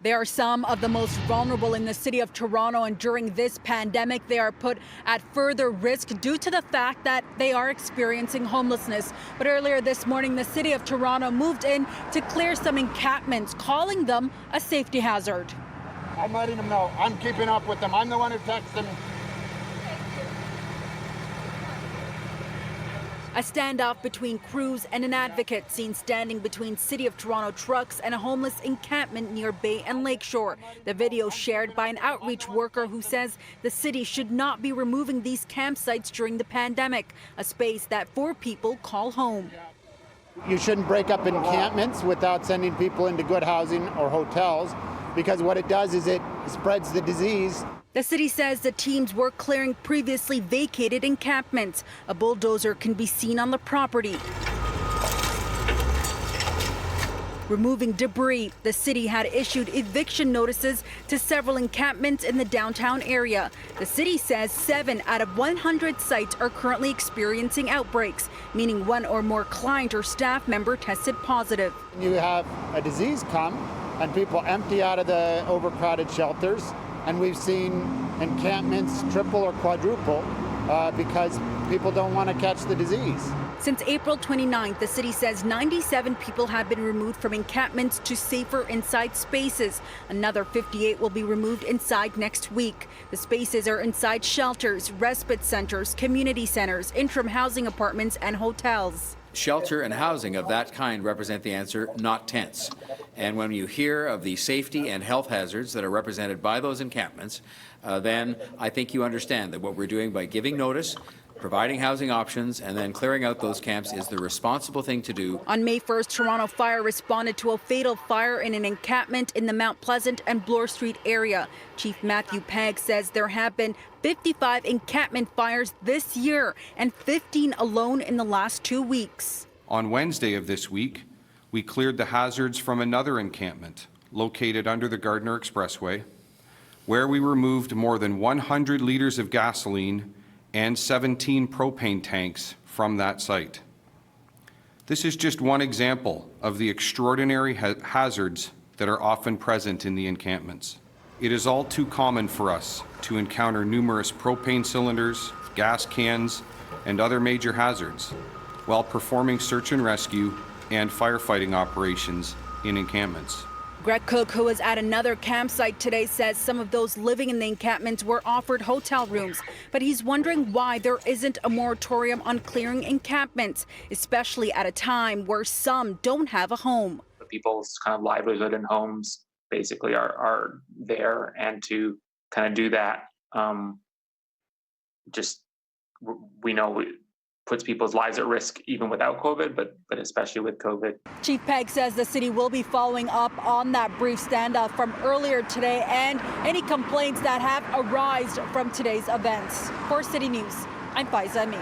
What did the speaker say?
They are some of the most vulnerable in the city of Toronto, and during this pandemic, they are put at further risk due to the fact that they are experiencing homelessness. But earlier this morning, the city of Toronto moved in to clear some encampments, calling them a safety hazard. I'm letting them know. I'm keeping up with them. I'm the one who texts them. A standoff between crews and an advocate seen standing between City of Toronto trucks and a homeless encampment near Bay and Lakeshore. The video shared by an outreach worker who says the city should not be removing these campsites during the pandemic, a space that 4 people call home. You shouldn't break up encampments without sending people into good housing or hotels, because what it does is it spreads the disease. The city says the teams were clearing previously vacated encampments. A bulldozer can be seen on the property, removing debris. The city had issued eviction notices to several encampments in the downtown area. The city says 7 out of 100 sites are currently experiencing outbreaks, meaning 1 or more client or staff member tested positive. You have a disease come and people empty out of the overcrowded shelters. And we've seen encampments triple or quadruple because people don't want to catch the disease. Since April 29th, the city says 97 people have been removed from encampments to safer inside spaces. Another 58 will be removed inside next week. The spaces are inside shelters, respite centers, community centers, interim housing apartments, and hotels. Shelter and housing of that kind represent the answer, not tents. And when you hear of the safety and health hazards that are represented by those encampments, then I think you understand that what we're doing by giving notice, providing housing options, and then clearing out those camps is the responsible thing to do. On May 1st, Toronto Fire responded to a fatal fire in an encampment in the Mount Pleasant and Bloor Street area. Chief Matthew Pegg says there have been 55 encampment fires this year and 15 alone in the last 2 weeks. On Wednesday of this week, we cleared the hazards from another encampment located under the Gardiner Expressway, where we removed more than 100 liters of gasoline and 17 propane tanks from that site. This is just one example of the extraordinary hazards that are often present in the encampments. It is all too common for us to encounter numerous propane cylinders, gas cans, and other major hazards while performing search and rescue and firefighting operations in encampments. Greg Cook, who was at another campsite today, says some of those living in the encampments were offered hotel rooms, but he's wondering why there isn't a moratorium on clearing encampments, especially at a time where some don't have a home. People's kind of livelihood and homes basically are there, and to kind of do that, we know it puts people's lives at risk even without COVID, but especially with COVID. Chief Pegg says the city will be following up on that brief standoff from earlier today and any complaints that have arisen from today's events. For City News, I'm Faiza Amin.